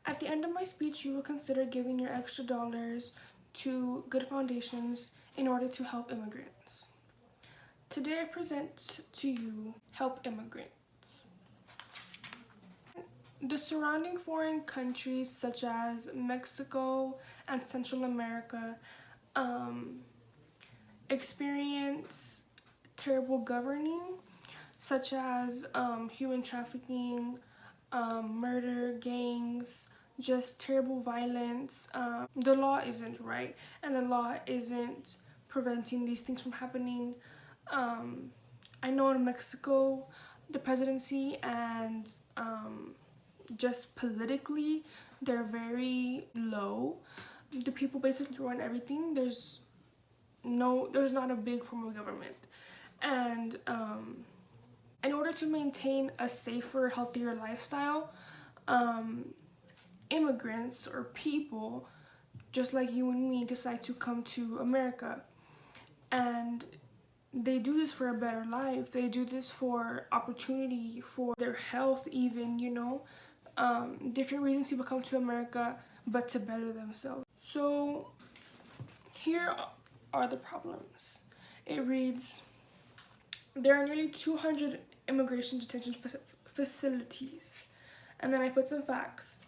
At the end of my speech, you will consider giving your extra dollars to good foundations in order to help immigrants. Today I present to you Help Immigrants. The surrounding foreign countries such as Mexico and Central America experience terrible governing such as human trafficking, murder, gangs, just terrible violence. The law isn't right and the law isn't preventing these things from happening. I know in Mexico, the presidency and just politically, they're very low. The people basically run everything. There's not a big form of government. And in order to maintain a safer, healthier lifestyle, immigrants or people just like you and me decide to come to America, and they do this for a better life. They do this for opportunity, for their health even, different reasons people come to America, but to better themselves. So here are the problems. It reads, there are nearly 200 immigration detention facilities. And then I put some facts.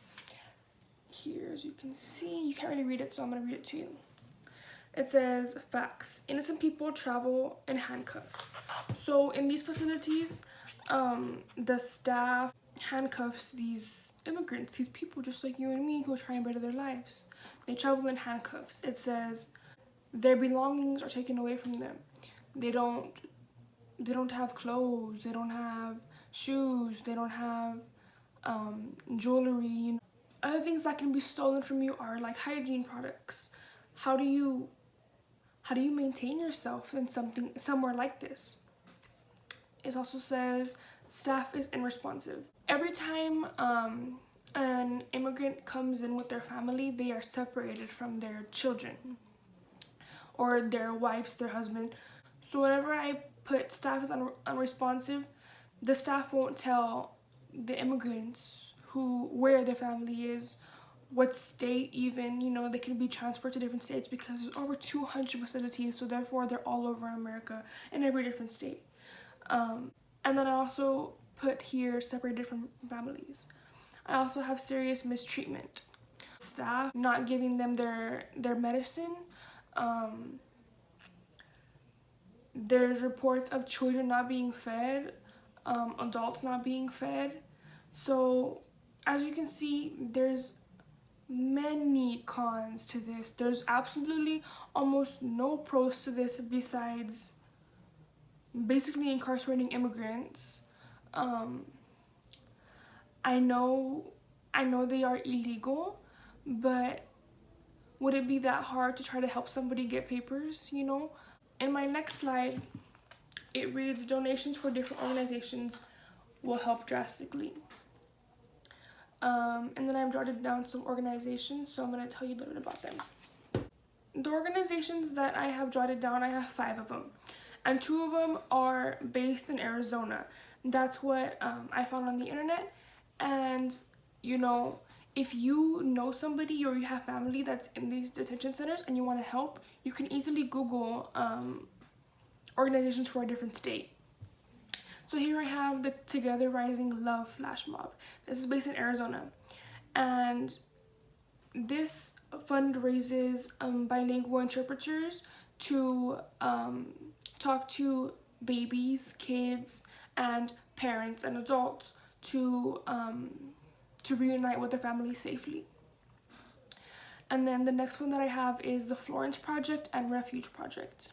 Here, as you can see, you can't really read it, so I'm going to read it to you. It says, facts. Innocent people travel in handcuffs. So in these facilities, the staff handcuffs these immigrants, these people just like you and me who are trying to better their lives. They travel in handcuffs. It says their belongings are taken away from them. They don't have clothes, they don't have shoes, they don't have jewelry. Other things that can be stolen from you are like hygiene products. How do you maintain yourself in somewhere like this? It also says staff is unresponsive. Every time an immigrant comes in with their family, they are separated from their children or their wives, their husband. So whenever I put staff is unresponsive, the staff won't tell the immigrants where their family is, what state even, they can be transferred to different states because there's over 200 facilities, so therefore they're all over America in every different state. And then I also put here separated from families. I also have serious mistreatment. Staff not giving them their medicine. There's reports of children not being fed, adults not being fed. So as you can see, there's many cons to this. There's absolutely almost no pros to this besides basically incarcerating immigrants. I know they are illegal, but would it be that hard to try to help somebody get papers, In my next slide, it reads, donations for different organizations will help drastically. And then I've jotted down some organizations, so I'm going to tell you a little bit about them. The organizations that I have jotted down, I have 5 of them. And 2 of them are based in Arizona. That's what I found on the internet. And, if you know somebody or you have family that's in these detention centers and you want to help, you can easily Google organizations for a different state. So here I have the Together Rising Love Flash Mob. This is based in Arizona. And this fund raises bilingual interpreters to talk to babies, kids, and parents and adults to reunite with their families safely. And then the next one that I have is the Florence Project and Refuge Project.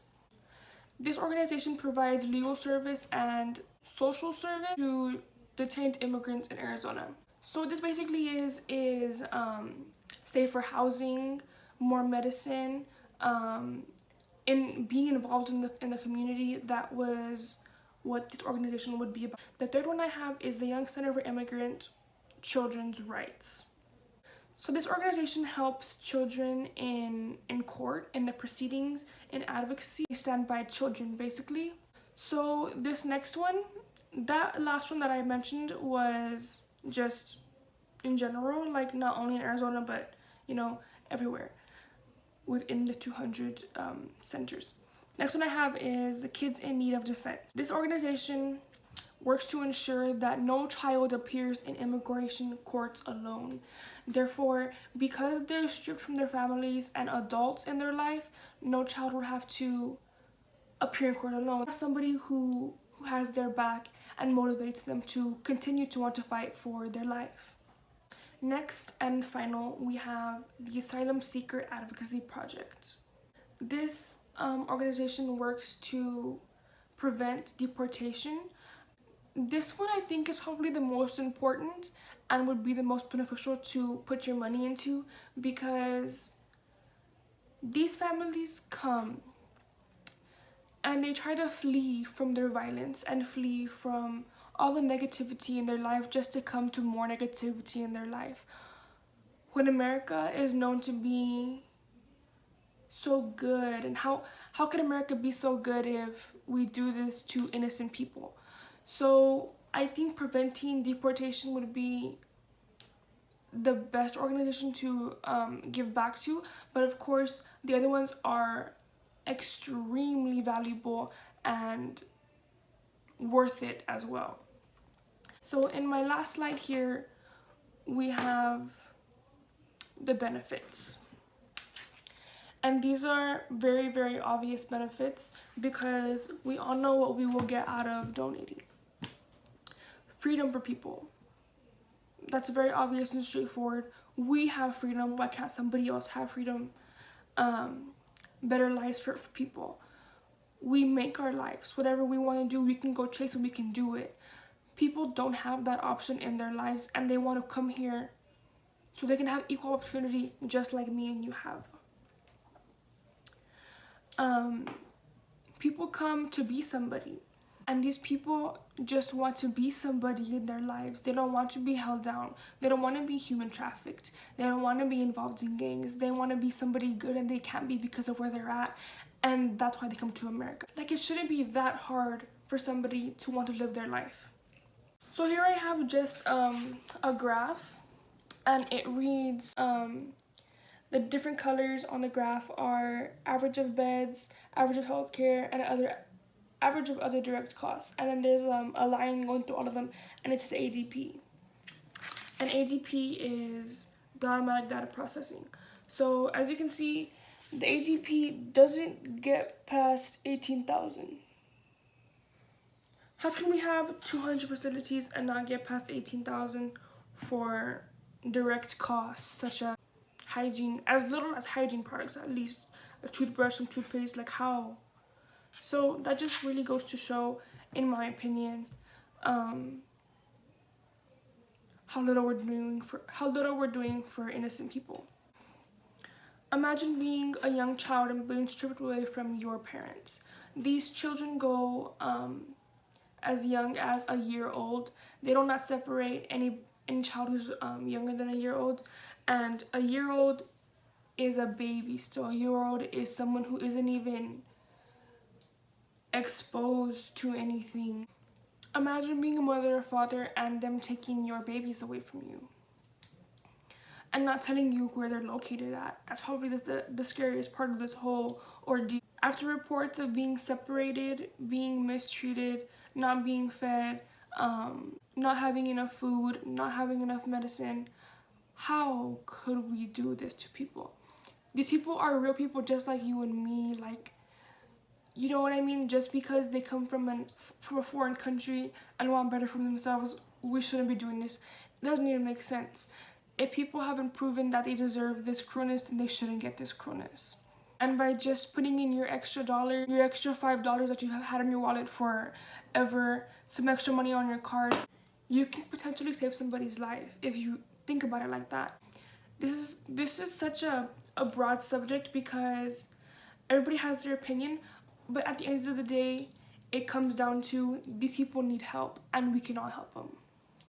This organization provides legal service and social service to detained immigrants in Arizona. So what this basically is safer housing, more medicine, in being involved in the community. That was what this organization would be about. The third one I have is the Young Center for Immigrant Children's Rights. So this organization helps children in court, in the proceedings, in advocacy, stand by children basically. So this next one, that last one that I mentioned was just in general, like not only in Arizona, but you know, everywhere within the 200 centers. Next one I have is Kids in Need of Defense. This organization works to ensure that no child appears in immigration courts alone. Therefore, because they're stripped from their families and adults in their life, no child will have to appear in court alone. Somebody who has their back and motivates them to continue to want to fight for their life. Next and final, we have the Asylum Seeker Advocacy Project. This organization works to prevent deportation. This one I think is probably the most important and would be the most beneficial to put your money into, because these families come and they try to flee from their violence and flee from all the negativity in their life just to come to more negativity in their life. When America is known to be so good, and how can America be so good if we do this to innocent people? So I think preventing deportation would be the best organization to give back to, but of course the other ones are extremely valuable and worth it as well. So in my last slide here, we have the benefits. And these are very, very obvious benefits because we all know what we will get out of donating. Freedom for people. That's very obvious and straightforward. We have freedom. Why can't somebody else have freedom? Better lives for people. We make our lives. Whatever we want to do, we can go chase and we can do it. People don't have that option in their lives, and they want to come here so they can have equal opportunity just like me and you have. People come to be somebody, and these people just want to be somebody in their lives. They don't want to be held down. They don't want to be human trafficked. They don't want to be involved in gangs. They want to be somebody good, and they can't be because of where they're at, and that's why they come to America. Like, it shouldn't be that hard for somebody to want to live their life. So here I have just a graph, and it reads the different colors on the graph are average of beds, average of healthcare, and average of other direct costs. And then there's a line going through all of them, and it's the ADP. And ADP is the automatic data processing. So as you can see, the ADP doesn't get past 18,000. How can we have 200 facilities and not get past 18,000 for direct costs such as hygiene, as little as hygiene products, at least a toothbrush, some toothpaste? Like, how? So that just really goes to show, in my opinion, how little we're doing for innocent people. Imagine being a young child and being stripped away from your parents. These children go as young as a year old. They do not separate any child who's younger than a year old, and a year old is a baby still. A year old is someone who isn't even exposed to anything. Imagine being a mother or father and them taking your babies away from you and not telling you where they're located at. That's probably the scariest part of this whole ordeal. After reports of being separated, being mistreated, not being fed, not having enough food, not having enough medicine, how could we do this to people? These people are real people just like you and me. Like, you know what I mean? Just because they come from a foreign country and want better for themselves, we shouldn't be doing this. It doesn't even make sense. If people haven't proven that they deserve this cruelness, then they shouldn't get this cruelness. And by just putting in your extra $1, your extra $5 that you have had in your wallet forever, some extra money on your card, you can potentially save somebody's life if you think about it like that. This is such a broad subject because everybody has their opinion, but at the end of the day, it comes down to these people need help and we can all help them.